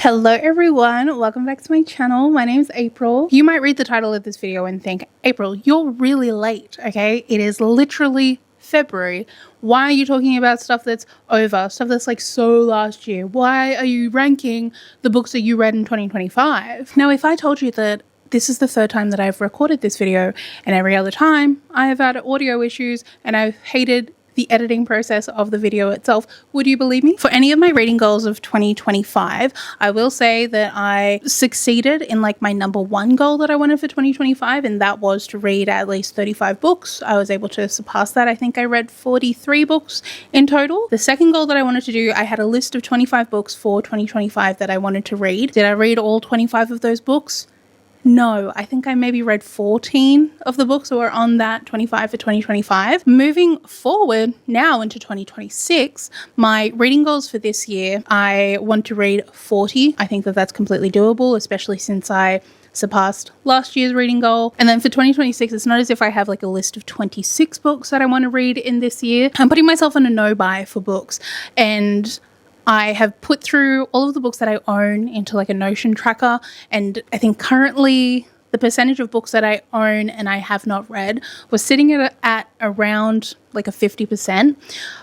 Hello everyone, welcome back to my channel. My name is April. You might read the title of this video and think, April, you're really late, okay? It is literally February. Why are you talking about stuff that's over, stuff that's like so last year? Why are you ranking the books that you read in 2025? Now, if I told you that this is the third time that I've recorded this video and every other time I have had audio issues and I've hated the editing process of the video itself, would you believe me? For any of my reading goals of 2025, I will say that I succeeded in like my number one goal that I wanted for 2025, and that was to read at least 35 books. I was able to surpass that. I think I read 43 books in total. The second goal that I wanted to do, I had a list of 25 books for 2025 that I wanted to read. Did I read all 25 of those books? No, I think I maybe read 14 of the books that were on that 25 for 2025. Moving forward now into 2026, my reading goals for this year, I want to read 40. I think that that's completely doable, especially since I surpassed last year's reading goal. And then for 2026, it's not as if I have like a list of 26 books that I want to read in this year. I'm putting myself on a no-buy for books, and I have put through all of the books that I own into like a Notion tracker, and I think currently the percentage of books that I own and I have not read was sitting at around like a 50%.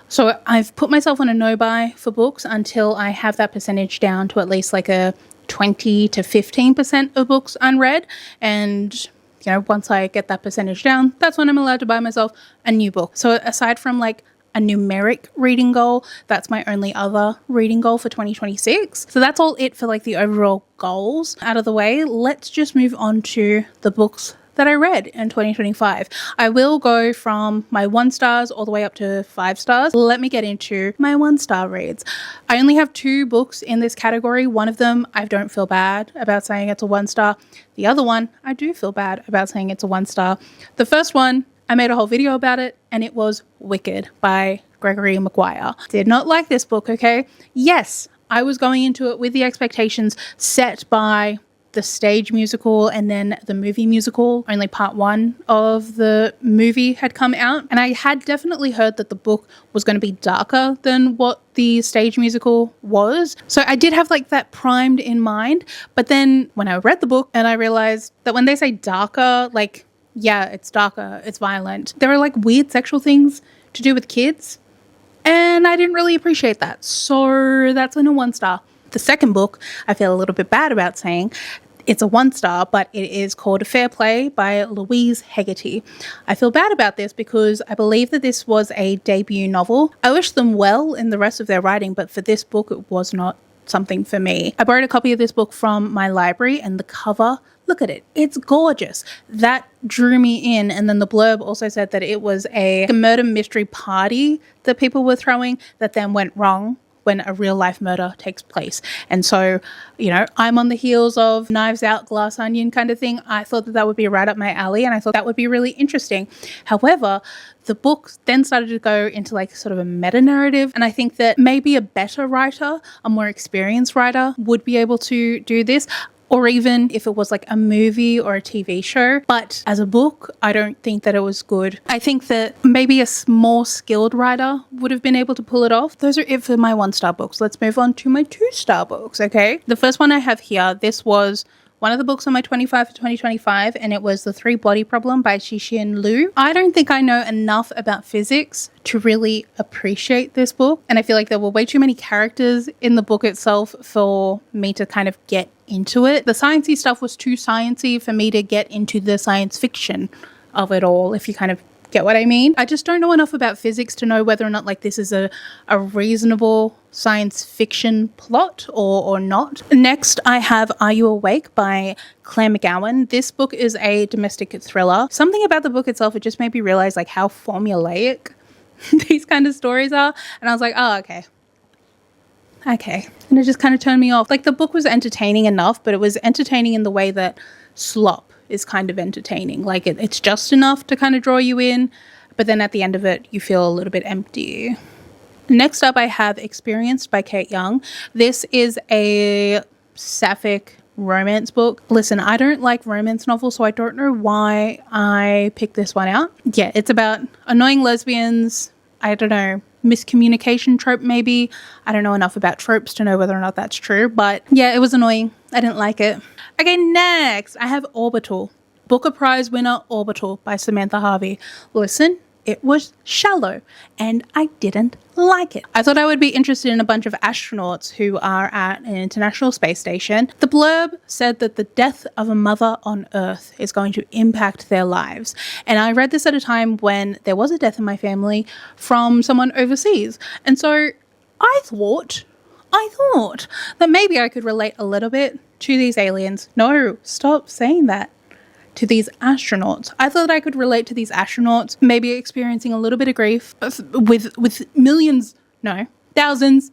So I've put myself on a no-buy for books until I have that percentage down to at least like a 20 to 15% of books unread. And you know, once I get that percentage down, that's when I'm allowed to buy myself a new book. So aside from like a numeric reading goal, that's my only other reading goal for 2026. So that's all it for like the overall goals out of the way. Let's just move on to the books that I read in 2025. I will go from my 1 stars all the way up to 5 stars. Let me get into my 1-star reads. I only have 2 books in this category. One of them, I don't feel bad about saying it's a 1 star. The other one, I do feel bad about saying it's a 1 star. The first one, I made a whole video about it, and it was Wicked by Gregory Maguire. Did not like this book, okay? Yes, I was going into it with the expectations set by the stage musical and then the movie musical. Only part 1 of the movie had come out, and I had definitely heard that the book was going to be darker than what the stage musical was. So I did have like that primed in mind, but then when I read the book and I realized that when they say darker, like, yeah, it's darker, it's violent. There are like weird sexual things to do with kids, and I didn't really appreciate that. So that's in a 1 star. The second book, I feel a little bit bad about saying it's a 1 star, but it is called Fair Play by Louise Hegarty. I feel bad about this because I believe that this was a debut novel. I wish them well in the rest of their writing, but for this book, it was not something for me. I borrowed a copy of this book from my library, and the cover, look at it, it's gorgeous. That drew me in. And then the blurb also said that it was a murder mystery party that people were throwing that then went wrong when a real life murder takes place. And so, you know, I'm on the heels of Knives Out, Glass Onion kind of thing. I thought that that would be right up my alley, and I thought that would be really interesting. However, the book then started to go into like sort of a meta narrative, and I think that maybe a better writer, a more experienced writer, would be able to do this. Or even if it was like a movie or a TV show. But as a book, I don't think that it was good. I think that maybe a more skilled writer would have been able to pull it off. Those are it for my 1-star books. Let's move on to my 2-star books, okay? The first one I have here, this was one of the books on my 25 for 2025, and it was The 3 Body Problem by Cixin Liu. I don't think I know enough about physics to really appreciate this book, and I feel like there were way too many characters in the book itself for me to kind of get into it. The sciencey stuff was too sciencey for me to get into the science fiction of it all, if you kind of get what I mean. I just don't know enough about physics to know whether or not like this is a reasonable science fiction plot or not. Next, I have Are You Awake by Claire McGowan. This book is a domestic thriller. Something about the book itself, it just made me realize like how formulaic these kind of stories are. And I was like, oh, okay. And it just kind of turned me off. Like the book was entertaining enough, but it was entertaining in the way that slop is kind of entertaining. Like it's just enough to kind of draw you in, but then at the end of it, you feel a little bit empty. Next up, I have Experienced by Kate Young. This is a sapphic romance book. Listen, I don't like romance novels, so I don't know why I picked this one out. Yeah, it's about annoying lesbians. I don't know, miscommunication trope maybe. I don't know enough about tropes to know whether or not that's true, but yeah, it was annoying. I didn't like it. Okay, next I have Orbital. Booker Prize winner Orbital by Samantha Harvey. Listen, it was shallow and I didn't like it. I thought I would be interested in a bunch of astronauts who are at an international space station. The blurb said that the death of a mother on Earth is going to impact their lives. And I read this at a time when there was a death in my family from someone overseas. And so I thought that maybe I could relate a little bit to these aliens. No, stop saying that. To these astronauts. I thought I could relate to these astronauts, maybe experiencing a little bit of grief with millions, no, thousands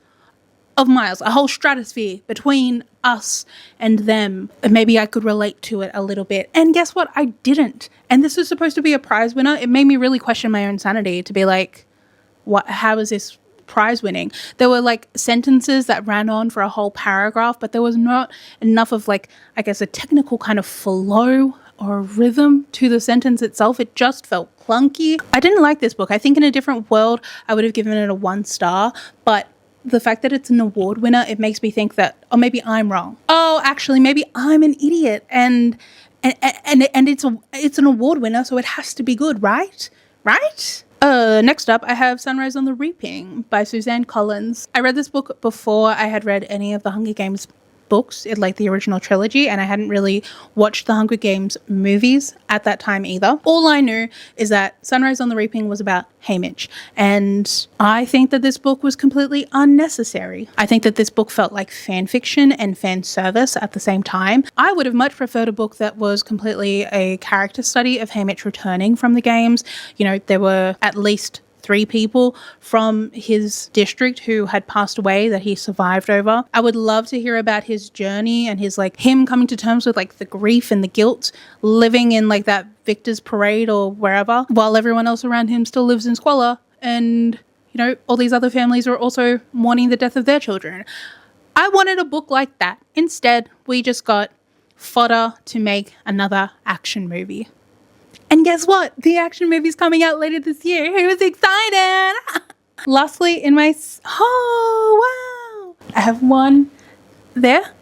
of miles, a whole stratosphere between us and them. Maybe I could relate to it a little bit. And guess what? I didn't. And this was supposed to be a prize winner. It made me really question my own sanity to be like, how is this prize winning? There were like sentences that ran on for a whole paragraph, but there was not enough of like, I guess, a technical kind of flow or rhythm to the sentence itself. It just felt clunky. I didn't like this book. I think in a different world, I would have given it a 1 star, but the fact that it's an award winner, it makes me think that, oh, maybe I'm wrong. Oh, actually, maybe I'm an idiot and it's an award winner, so it has to be good, right? Right? Next up, I have Sunrise on the Reaping by Suzanne Collins. I read this book before I had read any of the Hunger Games books, like the original trilogy, and I hadn't really watched the Hunger Games movies at that time either. All I knew is that Sunrise on the Reaping was about Haymitch, and I think that this book was completely unnecessary. I think that this book felt like fan fiction and fan service at the same time. I would have much preferred a book that was completely a character study of Haymitch returning from the games. You know, there were at least 3 people from his district who had passed away that he survived over. I would love to hear about his journey and his like him coming to terms with like the grief and the guilt, living in like that victor's parade or wherever, while everyone else around him still lives in squalor, and you know, all these other families are also mourning the death of their children. I wanted a book like that. Instead, we just got fodder to make another action movie. And guess what? The action movie's coming out later this year. Who's excited? Lastly, in my... Oh, wow. I have one there,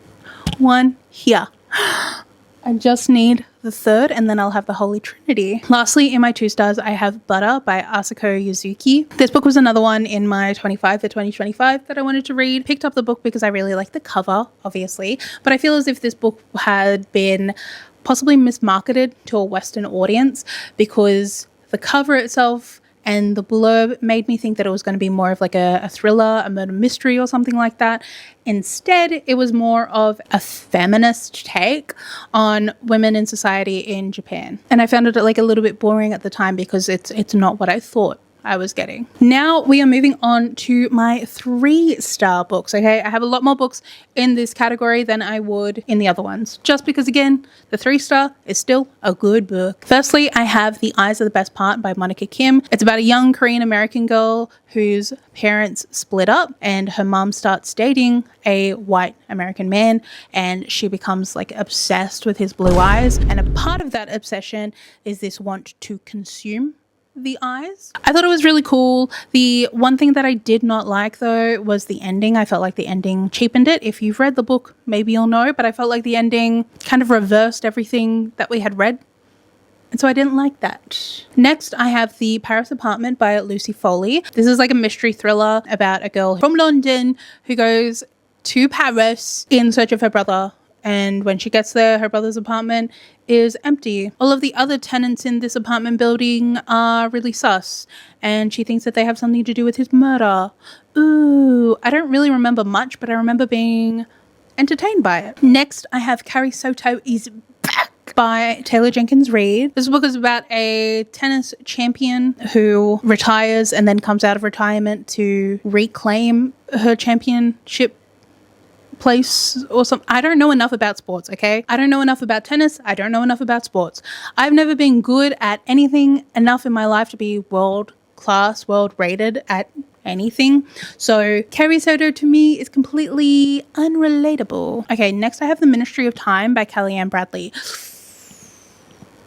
one here. I just need the third, and then I'll have the Holy Trinity. Lastly, in my 2 stars, I have Butter by Asako Yuzuki. This book was another one in my 25 for 2025 that I wanted to read. Picked up the book because I really like the cover, obviously, but I feel as if this book had been possibly mismarketed to a Western audience because the cover itself and the blurb made me think that it was going to be more of like a thriller, a murder mystery or something like that. Instead, it was more of a feminist take on women in society in Japan. And I found it like a little bit boring at the time because it's not what I thought I was getting. Now we are moving on to my 3-star books, okay? I have a lot more books in this category than I would in the other ones, just because, again, the 3-star is still a good book. Firstly, I have The Eyes Are the Best Part by Monika Kim. It's about a young Korean-American girl whose parents split up and her mom starts dating a white American man, and she becomes like obsessed with his blue eyes. And a part of that obsession is this want to consume the eyes. I thought it was really cool. The one thing that I did not like though was the ending. I felt like the ending cheapened it. If you've read the book, maybe you'll know, but I felt like the ending kind of reversed everything that we had read. And so I didn't like that. Next, I have The Paris Apartment by Lucy Foley. This is like a mystery thriller about a girl from London who goes to Paris in search of her brother. And when she gets there, her brother's apartment is empty. All of the other tenants in this apartment building are really sus, and she thinks that they have something to do with his murder. Ooh, I don't really remember much, but I remember being entertained by it. Next, I have Carrie Soto is Back by Taylor Jenkins Reid. This book is about a tennis champion who retires and then comes out of retirement to reclaim her championship place or something. I don't know enough about sports, okay? I don't know enough about tennis. I don't know enough about sports. I've never been good at anything enough in my life to be world class, world rated at anything. So Carrie Soto to me is completely unrelatable. Okay, next I have The Ministry of Time by Kaliane Bradley.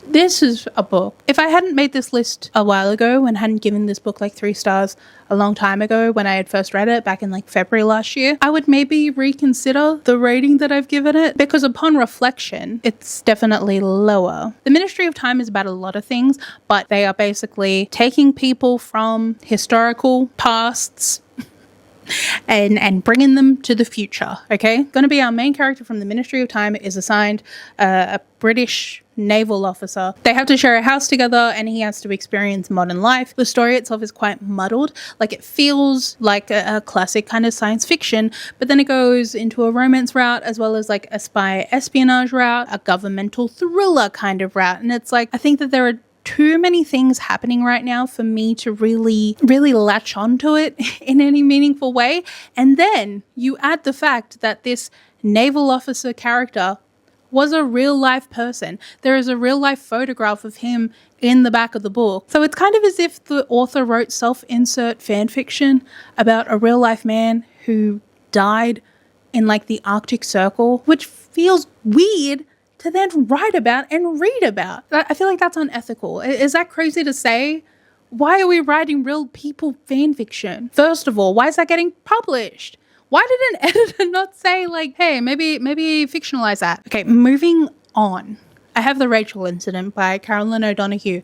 This is a book. If I hadn't made this list a while ago and hadn't given this book like 3 stars a long time ago when I had first read it back in like February last year, I would maybe reconsider the rating that I've given it, because upon reflection, it's definitely lower. The Ministry of Time is about a lot of things, but they are basically taking people from historical pasts and bringing them to the future, okay? Going to be our main character from the Ministry of Time is assigned a British naval officer. They have to share a house together and he has to experience modern life. The story itself is quite muddled. Like, it feels like a classic kind of science fiction, but then it goes into a romance route as well as like a spy espionage route, a governmental thriller kind of route. And it's like, I think that there are too many things happening right now for me to really latch onto it in any meaningful way. And then you add the fact that this naval officer character was a real life person. There is a real life photograph of him in the back of the book. So it's kind of as if the author wrote self-insert fan fiction about a real life man who died in like the Arctic Circle, which feels weird to then write about and read about. I feel like that's unethical. Is that crazy to say? Why are we writing real people fan fiction? First of all, why is that getting published? Why did an editor not say like, hey, maybe fictionalize that? Okay, moving on. I have The Rachel Incident by Carolyn O'Donoghue.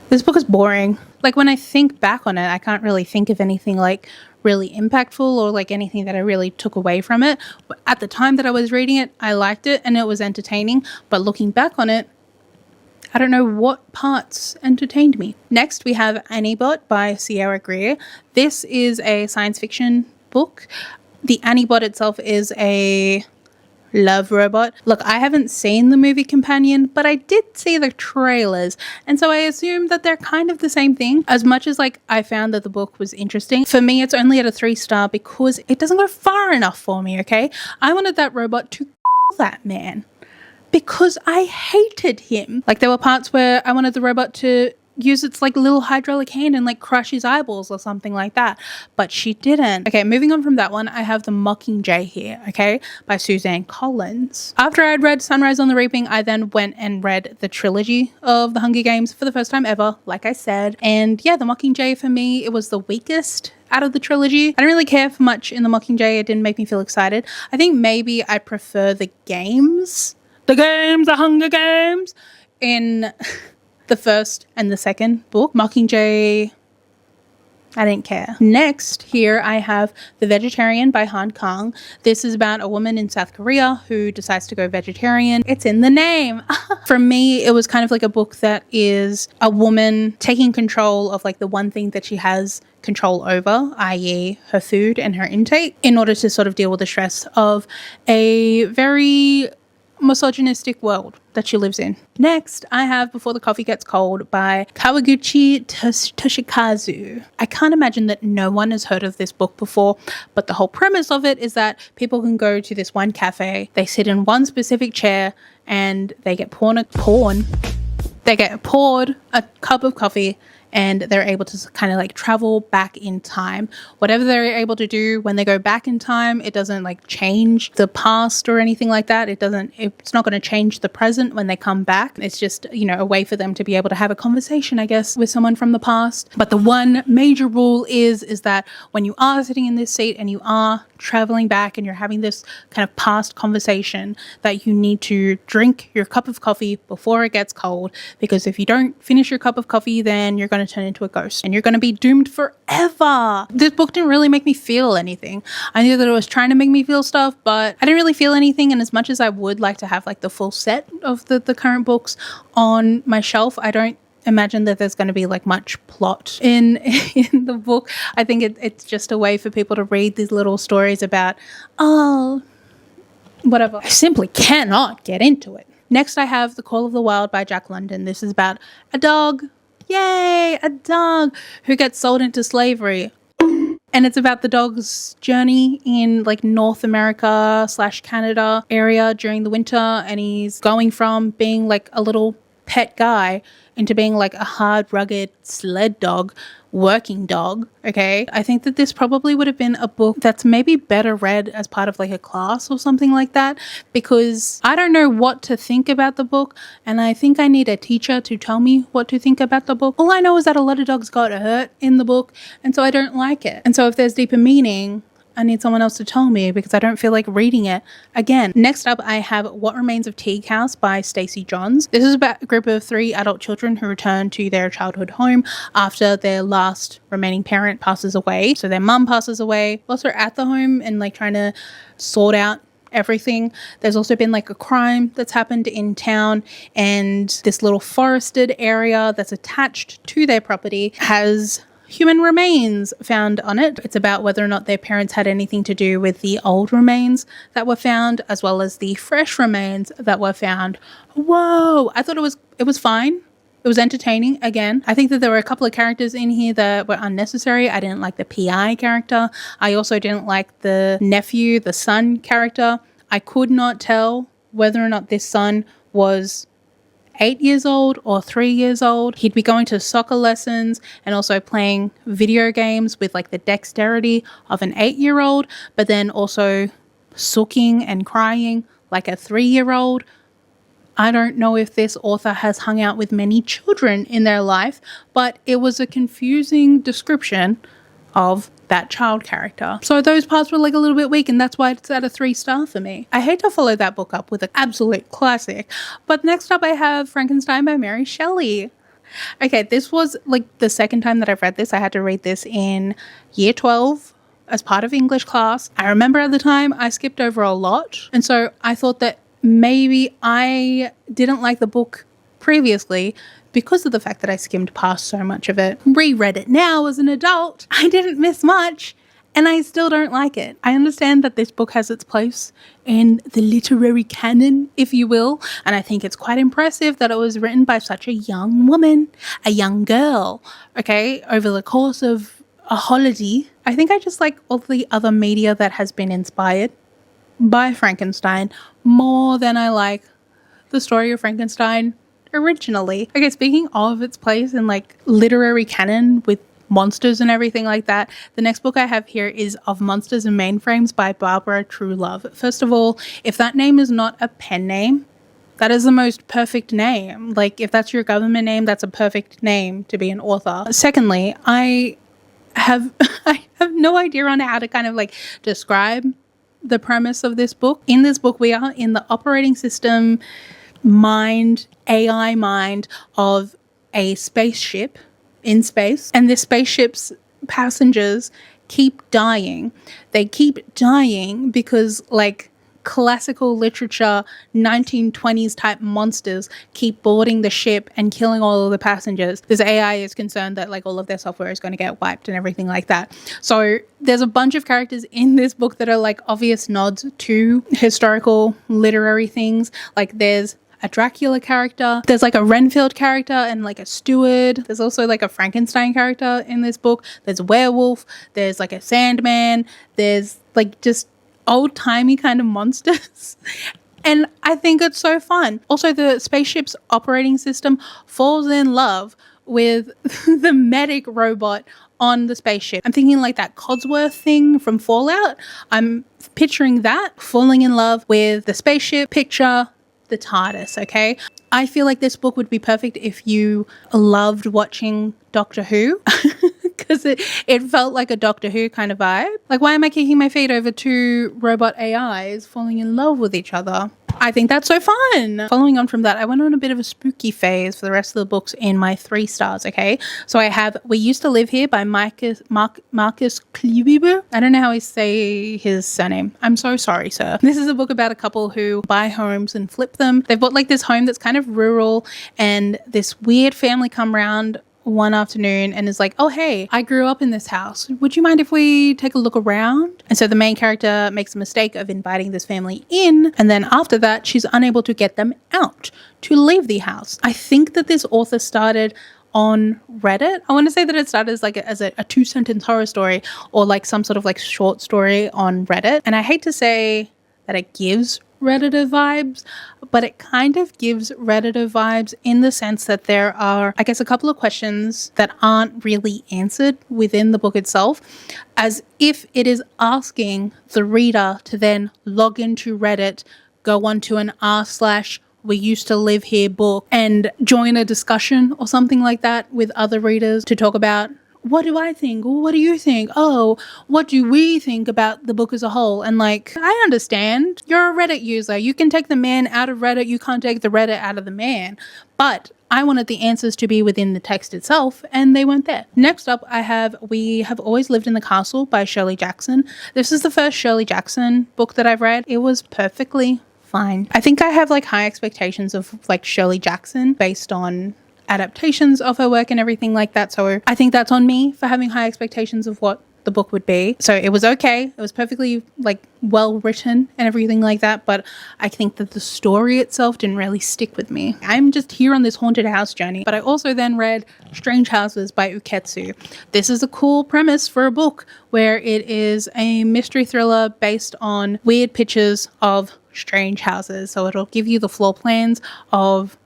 This book is boring. Like, when I think back on it, I can't really think of anything like really impactful or like anything that I really took away from it. But at the time that I was reading it, I liked it and it was entertaining. But looking back on it, I don't know what parts entertained me. Next, we have Anibot by Sierra Greer. This is a science fiction book. The Anibot itself is a love robot. Look, I haven't seen the movie Companion, but I did see the trailers. And so I assume that they're kind of the same thing. As much as like I found that the book was interesting, for me, it's only at a 3-star because it doesn't go far enough for me, okay? I wanted that robot to that man, because I hated him. Like, there were parts where I wanted the robot to use its like little hydraulic hand and like crush his eyeballs or something like that, but she didn't. Okay, moving on from that one, I have The Mockingjay here, okay, by Suzanne Collins. After I had read Sunrise on the Reaping, I then went and read the trilogy of The Hunger Games for the first time ever, like I said. And yeah, The Mockingjay for me, it was the weakest out of the trilogy. I didn't really care for much in The Mockingjay. It didn't make me feel excited. I think maybe I prefer the Hunger Games in the first and the second book. Mockingjay, I didn't care. Next, here I have The Vegetarian by Han Kang. This is about a woman in South Korea who decides to go vegetarian. It's in the name. For me, it was kind of like a book that is a woman taking control of like the one thing that she has control over, i.e. her food and her intake, in order to sort of deal with the stress of a very misogynistic world that she lives in. Next, I have Before the Coffee Gets Cold by Kawaguchi Toshikazu. I can't imagine that no one has heard of this book before, but the whole premise of it is that people can go to this one cafe, they sit in one specific chair, and they get poured a cup of coffee, and they're able to kind of like travel back in time. Whatever they're able to do when they go back in time, it doesn't like change the past or anything like that. It's not going to change the present when they come back. It's just, you know, a way for them to be able to have a conversation, I guess, with someone from the past. But the one major rule is that when you are sitting in this seat and you are traveling back and you're having this kind of past conversation, that you need to drink your cup of coffee before it gets cold, because if you don't finish your cup of coffee, then you're going to turn into a ghost and you're going to be doomed forever. This book didn't really make me feel anything. I knew that it was trying to make me feel stuff, but I didn't really feel anything. And as much as I would like to have like the full set of the current books on my shelf, I don't imagine that there's going to be like much plot in the book. I think it's just a way for people to read these little stories about, whatever. I simply cannot get into it. Next, I have The Call of the Wild by Jack London. This is about a dog. Yay, a dog who gets sold into slavery. And it's about the dog's journey in like North America / Canada area during the winter. And he's going from being like a little pet guy into being like a hard, rugged sled dog, working dog, okay? I think that this probably would have been a book that's maybe better read as part of like a class or something like that, because I don't know what to think about the book, and I think I need a teacher to tell me what to think about the book. All I know is that a lot of dogs got hurt in the book, and so I don't like it. And so if there's deeper meaning, I need someone else to tell me, because I don't feel like reading it again. Next up, I have What Remains of Teague House by Stacy Johns. This is about a group of 3 adult children who return to their childhood home after their last remaining parent passes away. So their mum passes away whilst they're at the home and like trying to sort out everything. There's also been like a crime that's happened in town, and this little forested area that's attached to their property has human remains found on it. It's about whether or not their parents had anything to do with the old remains that were found, as well as the fresh remains that were found. Whoa! I thought it was fine. It was entertaining. Again, I think that there were a couple of characters in here that were unnecessary. I didn't like the PI character. I also didn't like the nephew, the son character. I could not tell whether or not this son was 8 years old or 3 years old. He'd be going to soccer lessons and also playing video games with like the dexterity of an 8-year-old, but then also sulking and crying like a 3-year-old. I don't know if this author has hung out with many children in their life, but it was a confusing description of that child character. So those parts were like a little bit weak, and that's why it's at a 3-star for me. I hate to follow that book up with an absolute classic, but next up I have Frankenstein by Mary Shelley. Okay, this was like the second time that I've read this. I had to read this in year 12 as part of English class. I remember at the time I skipped over a lot, and so I thought that maybe I didn't like the book previously because of the fact that I skimmed past so much of it. Reread it now as an adult, I didn't miss much, and I still don't like it. I understand that this book has its place in the literary canon, if you will, and I think it's quite impressive that it was written by such a young woman, a young girl, okay, over the course of a holiday. I think I just like all the other media that has been inspired by Frankenstein more than I like the story of Frankenstein originally. Okay, speaking of its place in like literary canon with monsters and everything like that, the next book I have here is Of Monsters and Mainframes by Barbara Truelove. First of all, if that name is not a pen name, that is the most perfect name. Like, if that's your government name, that's a perfect name to be an author. Secondly, I have no idea on how to kind of like describe the premise of this book. In this book, we are in the operating system AI mind of a spaceship in space, and this spaceship's passengers keep dying. They keep dying because like classical literature 1920s type monsters keep boarding the ship and killing all of the passengers. This AI is concerned that like all of their software is going to get wiped and everything like that. So there's a bunch of characters in this book that are like obvious nods to historical literary things. Like there's a Dracula character, there's like a Renfield character and like a steward. There's also like a Frankenstein character in this book. There's a werewolf, there's like a Sandman, there's like just old-timey kind of monsters. And I think it's so fun. Also, the spaceship's operating system falls in love with the medic robot on the spaceship. I'm thinking like that Codsworth thing from Fallout. I'm picturing that falling in love with the spaceship. Picture the TARDIS, okay? I feel like this book would be perfect if you loved watching Doctor Who, because it felt like a Doctor Who kind of vibe. Like, why am I kicking my feet over 2 robot AIs falling in love with each other? I think that's so fun. Following on from that, I went on a bit of a spooky phase for the rest of the books in my 3 stars, okay? So I have We Used to Live Here by Marcus Kluiber. I don't know how I say his surname. I'm so sorry, sir. This is a book about a couple who buy homes and flip them. They've bought like this home that's kind of rural, and this weird family come around one afternoon and is like, oh hey, I grew up in this house, would you mind if we take a look around? And so the main character makes a mistake of inviting this family in, and then after that she's unable to get them out to leave the house. I think that this author started on Reddit. I want to say that it started as like a 2-sentence horror story or like some sort of like short story on Reddit, and I hate to say that it gives Redditor vibes, but it kind of gives Redditor vibes in the sense that there are, I guess, a couple of questions that aren't really answered within the book itself, as if it is asking the reader to then log into Reddit, go onto an r/we used to live here book and join a discussion or something like that with other readers to talk about, what do I think? What do you think? Oh, what do we think about the book as a whole? And like, I understand you're a Reddit user. You can take the man out of Reddit. You can't take the Reddit out of the man. But I wanted the answers to be within the text itself, and they weren't there. Next up, I have We Have Always Lived in the Castle by Shirley Jackson. This is the first Shirley Jackson book that I've read. It was perfectly fine. I think I have like high expectations of like Shirley Jackson based on adaptations of her work and everything like that, so I think that's on me for having high expectations of what the book would be. So it was okay, it was perfectly like well written and everything like that, but I think that the story itself didn't really stick with me. I'm just here on this haunted house journey. But I also then read Strange Houses by Uketsu. This is a cool premise for a book where it is a mystery thriller based on weird pictures of strange houses, so it'll give you the floor plans of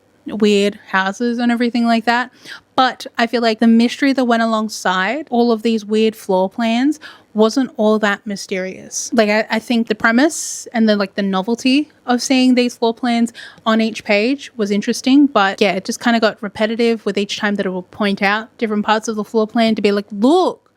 weird houses and everything like that. But I feel like the mystery that went alongside all of these weird floor plans wasn't all that mysterious. Like I think the premise and the novelty of seeing these floor plans on each page was interesting, but yeah, it just kind of got repetitive with each time that it will point out different parts of the floor plan to be like, look,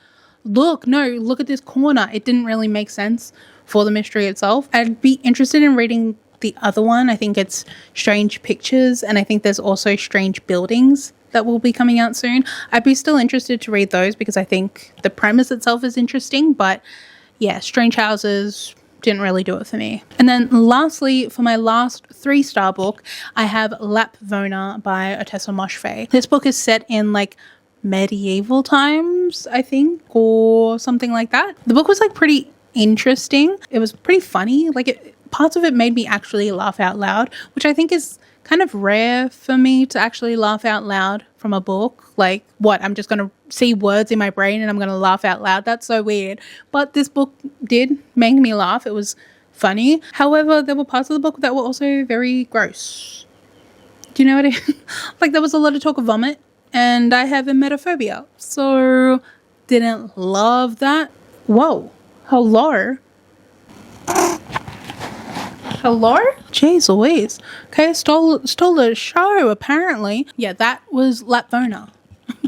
no, look at this corner. It didn't really make sense for the mystery itself. I'd be interested in reading the other one. I think it's Strange Pictures, and I think there's also Strange Buildings that will be coming out soon. I'd be still interested to read those because I think the premise itself is interesting, but yeah, Strange Houses didn't really do it for me. And then lastly, for my last 3-star book, I have Lapvona by Ottessa Moshfegh. This book is set in like medieval times, I think, or something like that. The book was like pretty interesting. It was pretty funny. Like parts of it made me actually laugh out loud, which I think is kind of rare for me to actually laugh out loud from a book. Like, what, I'm just going to see words in my brain and I'm going to laugh out loud? That's so weird. But this book did make me laugh. It was funny. However, there were parts of the book that were also very gross. Do you know what I mean? Like, there was a lot of talk of vomit, and I have emetophobia, so didn't love that. Whoa. Hello? Hello? Jeez Louise. Okay, stole the show, apparently. Yeah, that was Lapvona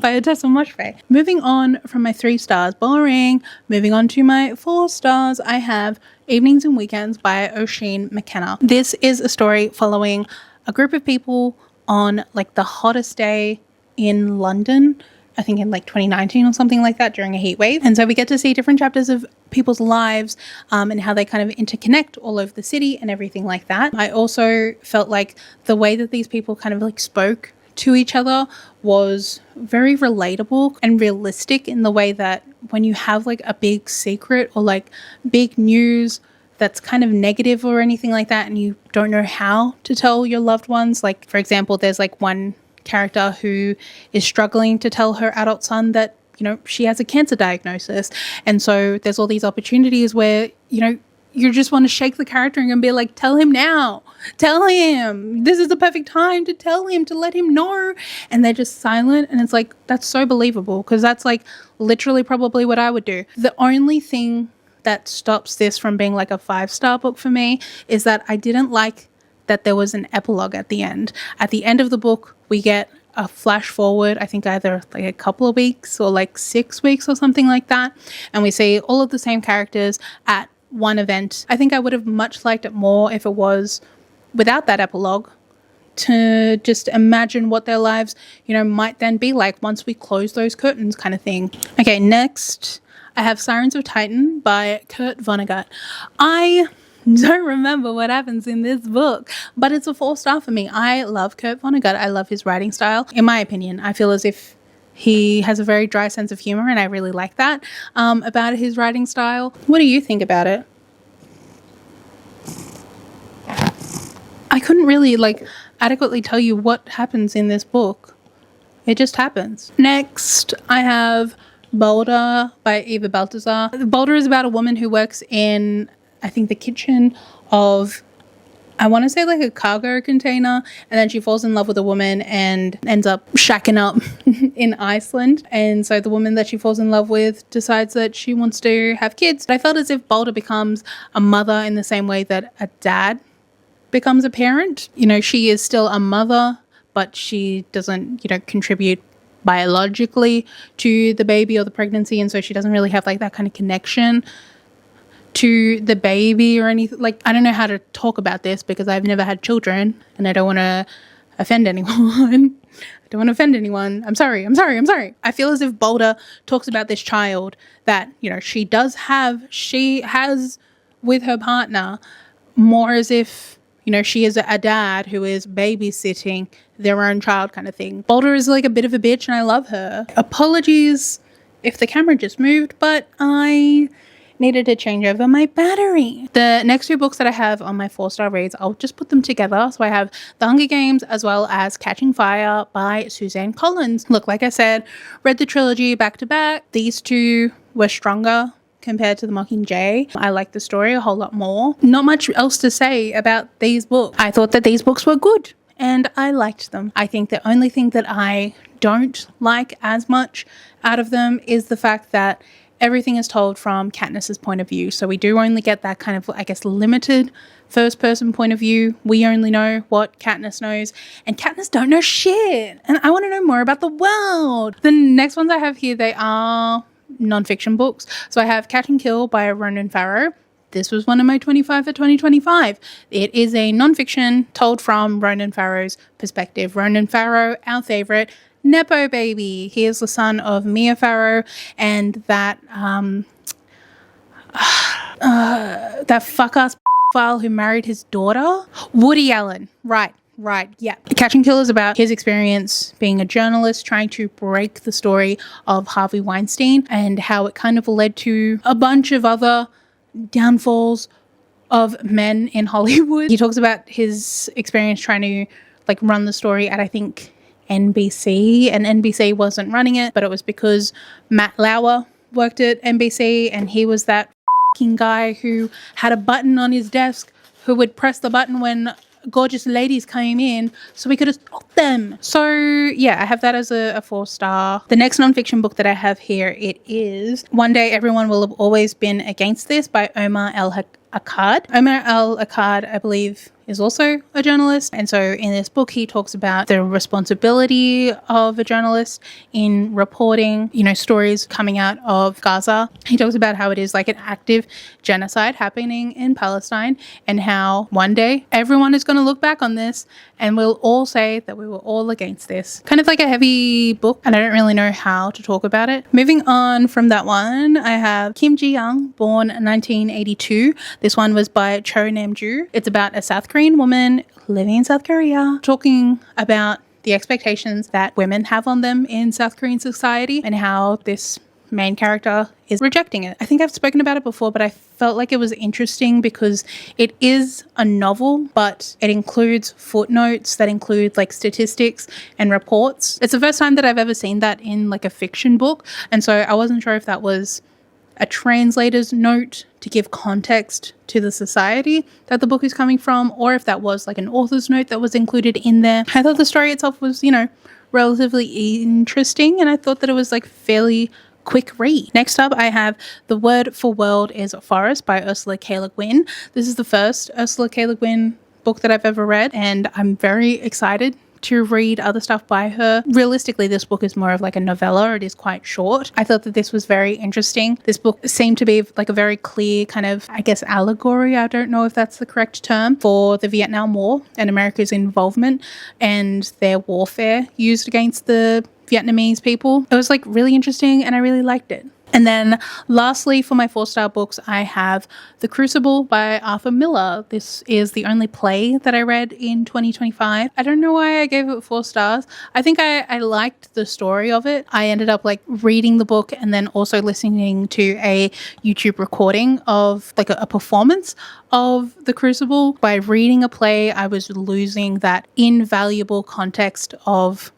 by Ottessa Moshfegh. Moving on from my 3 stars, boring. Moving on to my 4 stars, I have Evenings and Weekends by Oisin McKenna. This is a story following a group of people on like the hottest day in London, I think in like 2019 or something like that, during a heat wave. And so we get to see different chapters of people's lives and how they kind of interconnect all over the city and everything like that. I also felt like the way that these people kind of like spoke to each other was very relatable and realistic, in the way that when you have like a big secret or like big news that's kind of negative or anything like that, and you don't know how to tell your loved ones, like for example, there's like one character who is struggling to tell her adult son that, you know, she has a cancer diagnosis. And so there's all these opportunities where, you know, you just want to shake the character and be like, tell him now, tell him, this is the perfect time to tell him, to let him know. And they're just silent. And it's like, that's so believable, because that's like literally probably what I would do. The only thing that stops this from being like a 5-star book for me is that I didn't like that there was an epilogue at the end. At the end of the book, we get a flash forward, I think either like a couple of weeks or like 6 weeks or something like that. And we see all of the same characters at one event. I think I would have much liked it more if it was without that epilogue, to just imagine what their lives, you know, might then be like once we close those curtains, kind of thing. Okay, next I have Sirens of Titan by Kurt Vonnegut. I don't remember what happens in this book, but it's a 4-star for me. I love Kurt Vonnegut. I love his writing style. In my opinion, I feel as if he has a very dry sense of humor, and I really like that about his writing style. What do you think about it? I couldn't really like adequately tell you what happens in this book. It just happens. Next, I have Boulder by Eva Baltasar. Boulder is about a woman who works in, I think, the kitchen of I want to say like a cargo container, and then she falls in love with a woman and ends up shacking up in Iceland. And so the woman that she falls in love with decides that she wants to have kids. I felt as if Balder becomes a mother in the same way that a dad becomes a parent. You know, she is still a mother, but she doesn't, you know, contribute biologically to the baby or the pregnancy, and so she doesn't really have like that kind of connection to the baby or anything. Like, I don't know how to talk about this because I've never had children and I don't want to offend anyone. I don't want to offend anyone. I'm sorry. I feel as if Balder talks about this child that, you know, she has with her partner, more as if, you know, she is a dad who is babysitting their own child kind of thing. Balder is like a bit of a bitch and I love her. Apologies if the camera just moved, but I needed to change over my battery. The next two books that I have on my 4-star reads, I'll just put them together. So I have The Hunger Games as well as Catching Fire by Suzanne Collins. Look, like I said, read the trilogy back to back. These two were stronger compared to the Mockingjay. I like the story a whole lot more. Not much else to say about these books. I thought that these books were good and I liked them. I think the only thing that I don't like as much out of them is the fact that everything is told from Katniss's point of view. So we do only get that kind of, I guess, limited first person point of view. We only know what Katniss knows, and Katniss don't know shit. And I want to know more about the world. The next ones I have here, they are non-fiction books. So I have Catch and Kill by Ronan Farrow. This was one of my 25 for 2025. It is a non-fiction told from Ronan Farrow's perspective. Ronan Farrow, our favorite Nepo baby. He is the son of Mia Farrow and that that fuck-ass file who married his daughter. Woody Allen. Right, yeah. Catch and Kill is about his experience being a journalist trying to break the story of Harvey Weinstein and how it kind of led to a bunch of other downfalls of men in Hollywood. He talks about his experience trying to like run the story at, I think, NBC, and NBC wasn't running it, but it was because Matt Lauer worked at NBC and he was that fucking guy who had a button on his desk who would press the button when gorgeous ladies came in so we could have stopped them. So yeah, I have that as a 4-star. The next nonfiction book that I have here, it is One Day Everyone Will Have Always Been Against This by Omar El Akkad. Omar El Akkad, I believe, is also a journalist, and so in this book he talks about the responsibility of a journalist in reporting, you know, stories coming out of Gaza. He talks about how it is like an active genocide happening in Palestine and how one day everyone is going to look back on this and we'll all say that we were all against this. Kind of like a heavy book, and I don't really know how to talk about it. Moving on from that one, I have Kim Ji-young, born 1982. This one was by Cho Nam-joo. It's about a South Korean woman living in South Korea, talking about the expectations that women have on them in South Korean society and how this main character is rejecting it. I think I've spoken about it before, but I felt like it was interesting because it is a novel, but it includes footnotes that include like statistics and reports. It's the first time that I've ever seen that in like a fiction book, and so I wasn't sure if that was a translator's note to give context to the society that the book is coming from, or if that was like an author's note that was included in there. I thought the story itself was, you know, relatively interesting, and I thought that it was like fairly quick read. Next up, I have The Word for World is Forest by Ursula K. Le Guin. This is the first Ursula K. Le Guin book that I've ever read, and I'm very excited to read other stuff by her. Realistically, this book is more of like a novella. It is quite short. I thought that this was very interesting. This book seemed to be like a very clear kind of, I guess, allegory, I don't know if that's the correct term, for the Vietnam War and America's involvement and their warfare used against the Vietnamese people. It was like really interesting and I really liked it. And then lastly, for my 4-star books, I have The Crucible by Arthur Miller. This is the only play that I read in 2025. I don't know why I gave it 4 stars. I think I liked the story of it. I ended up like reading the book and then also listening to a YouTube recording of like a performance of The Crucible. By reading a play, I was losing that invaluable context of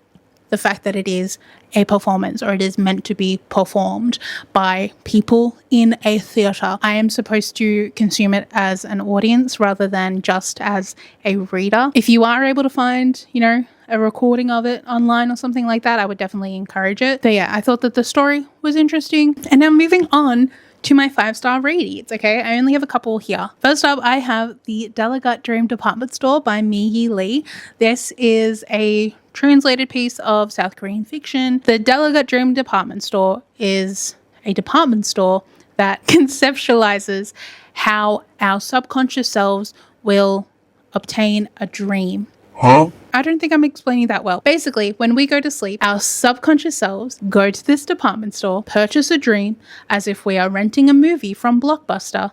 the fact that it is a performance, or it is meant to be performed by people in a theatre. I am supposed to consume it as an audience rather than just as a reader. If you are able to find, you know, a recording of it online or something like that, I would definitely encourage it. But yeah, I thought that the story was interesting. And now moving on to my 5-star reads, okay? I only have a couple here. First up, I have The Delegate Dream Department Store by Mi-Yi Lee. This is a translated piece of South Korean fiction. The Delegate Dream Department Store is a department store that conceptualizes how our subconscious selves will obtain a dream. Huh? I don't think I'm explaining that well. Basically, when we go to sleep, our subconscious selves go to this department store, purchase a dream as if we are renting a movie from Blockbuster.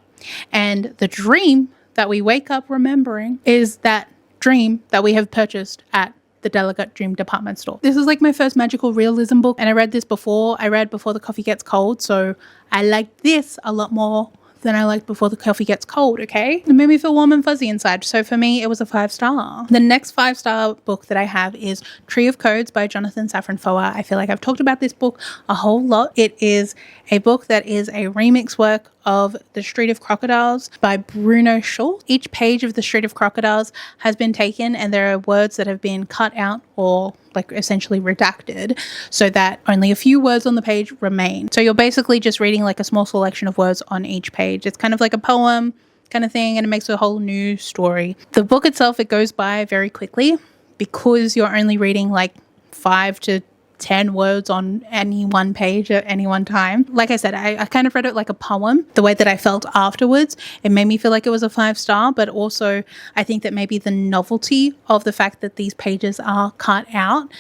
And the dream that we wake up remembering is that dream that we have purchased at the Delegate Dream Department Store. This is like my first magical realism book, and I read this before. I read Before the Coffee Gets Cold, so I like this a lot more than I liked Before the Coffee Gets Cold, okay? It made me feel warm and fuzzy inside. So for me, it was a 5-star. The next 5-star book that I have is Tree of Codes by Jonathan Safran Foer. I feel like I've talked about this book a whole lot. It is a book that is a remix work of The Street of Crocodiles by Bruno Schultz. Each page of The Street of Crocodiles has been taken, and there are words that have been cut out or like essentially redacted so that only a few words on the page remain. So you're basically just reading like a small selection of words on each page. It's kind of like a poem kind of thing, and it makes a whole new story. The book itself, it goes by very quickly because you're only reading like 5 to 10 words on any one page at any one time. Like I said, I kind of read it like a poem. The way that I felt afterwards, it made me feel like it was a 5-star, but also I think that maybe the novelty of the fact that these pages are cut out,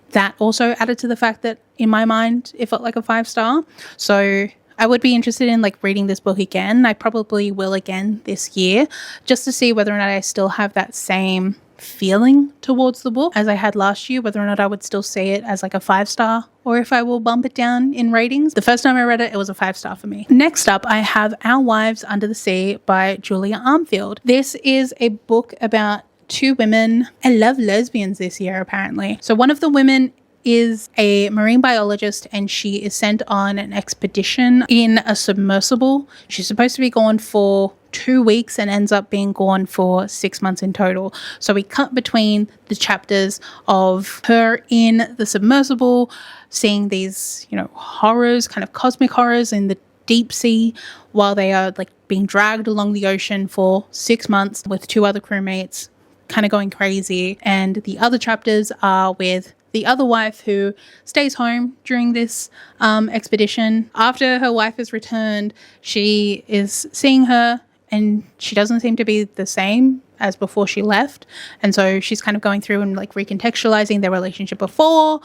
that also added to the fact that in my mind, it felt like a 5-star. So I would be interested in like reading this book again. I probably will again this year, just to see whether or not I still have that same feeling towards the book as I had last year, whether or not I would still say it as like a 5-star or if I will bump it down in ratings. The first time I read it, it was a 5-star for me. Next up, I have Our Wives Under the Sea by Julia Armfield. This is a book about 2 women. I love lesbians this year, apparently. So one of the women is a marine biologist, and she is sent on an expedition in a submersible. She's supposed to be gone for 2 weeks and ends up being gone for 6 months in total. So we cut between the chapters of her in the submersible, seeing these, you know, horrors, kind of cosmic horrors in the deep sea, while they are like being dragged along the ocean for 6 months with 2 other crewmates, kind of going crazy. And the other chapters are with the other wife who stays home during this expedition. After her wife is returned, she is seeing her, and she doesn't seem to be the same as before she left. And so she's kind of going through and like recontextualizing their relationship before,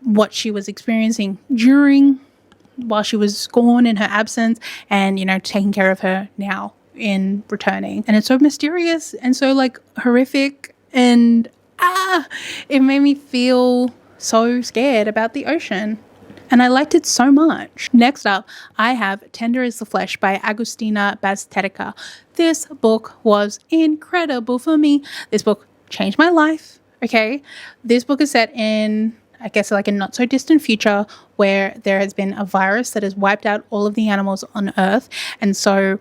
what she was experiencing during, while she was gone in her absence, and, you know, taking care of her now in returning. And it's so mysterious and so like horrific, and it made me feel so scared about the ocean. And I liked it so much. Next up, I have Tender is the Flesh by Agustina Bazterrica. This book was incredible for me. This book changed my life, okay? This book is set in, I guess, like a not so distant future where there has been a virus that has wiped out all of the animals on Earth. And so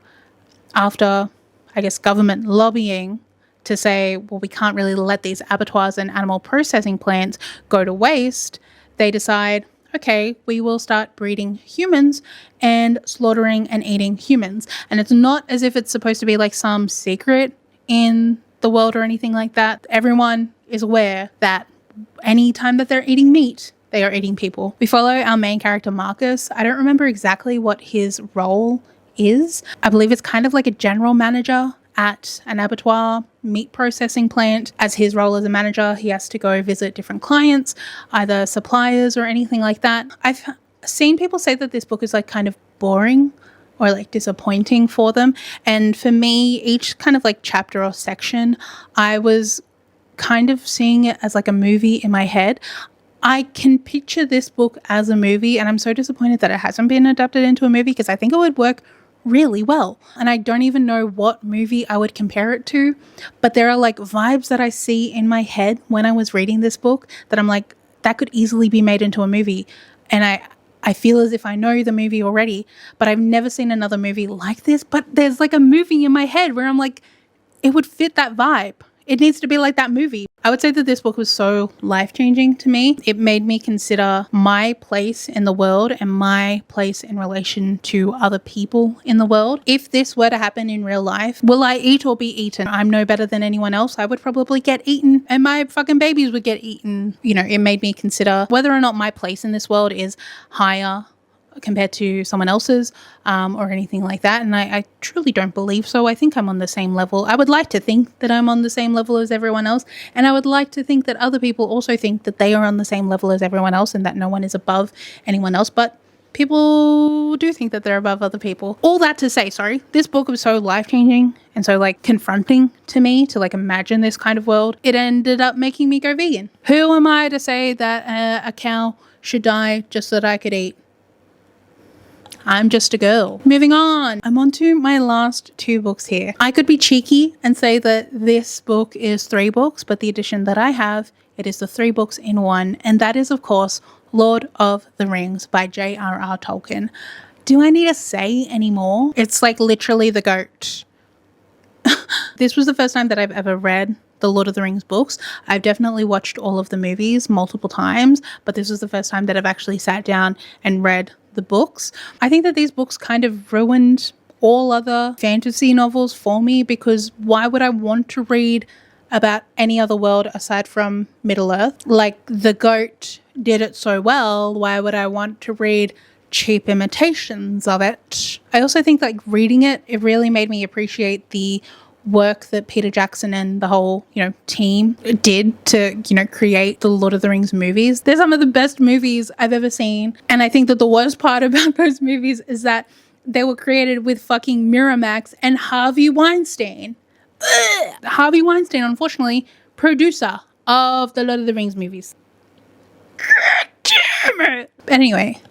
after, I guess, government lobbying to say, well, we can't really let these abattoirs and animal processing plants go to waste, they decide, okay, we will start breeding humans and slaughtering and eating humans. And it's not as if it's supposed to be like some secret in the world or anything like that. Everyone is aware that any time that they're eating meat, they are eating people. We follow our main character, Marcus. I don't remember exactly what his role is. I believe it's kind of like a general manager at an abattoir meat processing plant. As his role as a manager, he has to go visit different clients, either suppliers or anything like that. I've seen people say that this book is like kind of boring or like disappointing for them. And for me, each kind of like chapter or section, I was kind of seeing it as like a movie in my head. I can picture this book as a movie, and I'm so disappointed that it hasn't been adapted into a movie, because I think it would work really well. And I don't even know what movie I would compare it to, but there are like vibes that I see in my head when I was reading this book that I'm like, that could easily be made into a movie. And I feel as if I know the movie already, but I've never seen another movie like this. But there's like a movie in my head where I'm like, it would fit that vibe. It needs to be like that movie. I would say that this book was so life-changing to me. It made me consider my place in the world and my place in relation to other people in the world. If this were to happen in real life, will I eat or be eaten? I'm no better than anyone else. I would probably get eaten and my fucking babies would get eaten. You know, it made me consider whether or not my place in this world is higher compared to someone else's or anything like that. And I truly don't believe so. I think I'm on the same level. I would like to think that I'm on the same level as everyone else. And I would like to think that other people also think that they are on the same level as everyone else and that no one is above anyone else. But people do think that they're above other people. All that to say, sorry, this book was so life-changing and so like confronting to me to like imagine this kind of world. It ended up making me go vegan. Who am I to say that a cow should die just so that I could eat? I'm just a girl. Moving on. I'm on to my last 2 books here. I could be cheeky and say that this book is 3 books, but the edition that I have, it is the 3 books in one. And that is, of course, Lord of the Rings by J.R.R. Tolkien. Do I need to say any more? It's like literally the GOAT. This was the first time that I've ever read the Lord of the Rings books. I've definitely watched all of the movies multiple times, but this was the first time that I've actually sat down and read the books. I think that these books kind of ruined all other fantasy novels for me, because why would I want to read about any other world aside from Middle Earth? Like the GOAT did it so well, why would I want to read cheap imitations of it? I also think like reading it really made me appreciate the work that Peter Jackson and the whole, team did to, create the Lord of the Rings movies. They're some of the best movies I've ever seen. And I think that the worst part about those movies is that they were created with fucking Miramax and Harvey Weinstein. Ugh. Harvey Weinstein, unfortunately, producer of the Lord of the Rings movies. God damn it. But anyway,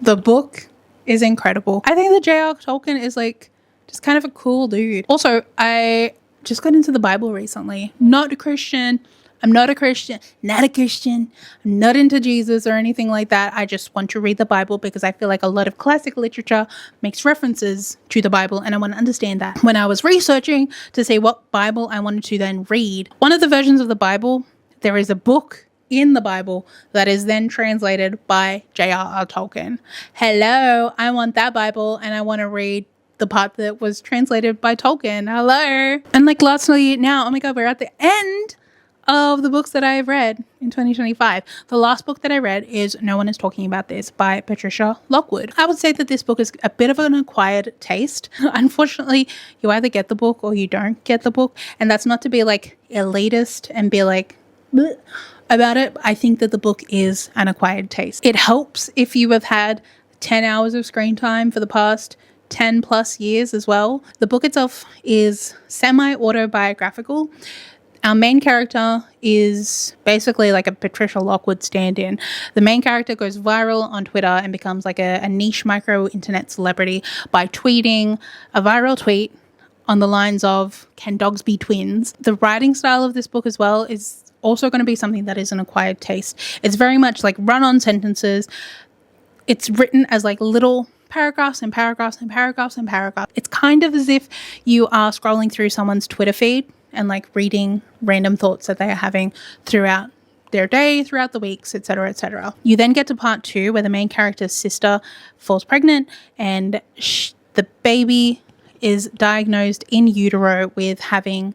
the book is incredible. I think that J.R.R. Tolkien is like just kind of a cool dude. Also, I just got into the Bible recently. Not a Christian. I'm not a Christian. Not a Christian. I'm not into Jesus or anything like that. I just want to read the Bible because I feel like a lot of classic literature makes references to the Bible and I want to understand that. When I was researching to see what Bible I wanted to then read, one of the versions of the Bible, there is a book in the Bible that is then translated by J.R.R. Tolkien. Hello, I want that Bible and I want to read the part that was translated by Tolkien. Hello. And like lastly now, oh my god, we're at the end of the books that I have read in 2025. The last book that I read is No One Is Talking About This by Patricia Lockwood. I would say that this book is a bit of an acquired taste. Unfortunately, you either get the book or you don't get the book. And that's not to be like elitist and be like bleh about it. I think that the book is an acquired taste. It helps if you have had 10 hours of screen time for the past 10 plus years as well. The book itself is semi-autobiographical. Our main character is basically like a Patricia Lockwood stand-in. The main character goes viral on Twitter and becomes like a niche micro internet celebrity by tweeting a viral tweet on the lines of, "Can dogs be twins?" The writing style of this book as well is also going to be something that is an acquired taste. It's very much like run-on sentences. It's written as like little paragraphs and paragraphs and paragraphs and paragraphs. It's kind of as if you are scrolling through someone's Twitter feed and like reading random thoughts that they are having throughout their day, throughout the weeks, etc., etc. You then get to part 2 where the main character's sister falls pregnant and the baby is diagnosed in utero with having,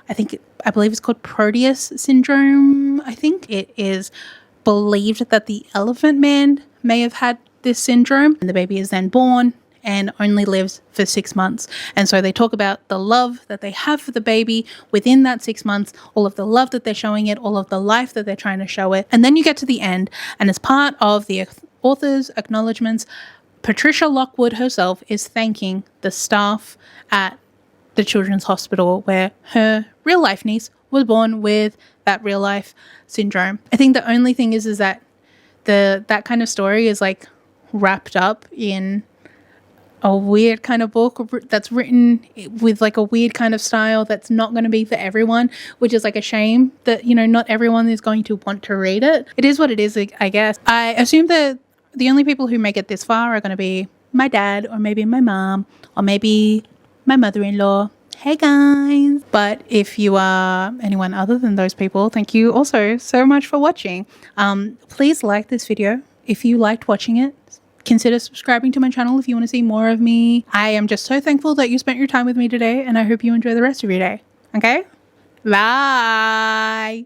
I believe it's called Proteus syndrome. I think it is believed that the Elephant Man may have had this syndrome, and the baby is then born and only lives for 6 months. And so they talk about the love that they have for the baby within that 6 months, all of the love that they're showing it, all of the life that they're trying to show it. And then you get to the end, and as part of the author's acknowledgements, Patricia Lockwood herself is thanking the staff at the Children's Hospital where her real life niece was born with that real life syndrome. I think the only thing is that that kind of story is like wrapped up in a weird kind of book that's written with like a weird kind of style that's not going to be for everyone, which is like a shame that, you know, not everyone is going to want to read it. It is what it is, I guess. I assume that the only people who make it this far are going to be my dad, or maybe my mom, or maybe my mother-in-law. Hey guys. But if you are anyone other than those people, thank you also so much for watching. Please like this video if you liked watching it. Consider subscribing to my channel if you want to see more of me. I am just so thankful that you spent your time with me today, and I hope you enjoy the rest of your day. Okay? Bye.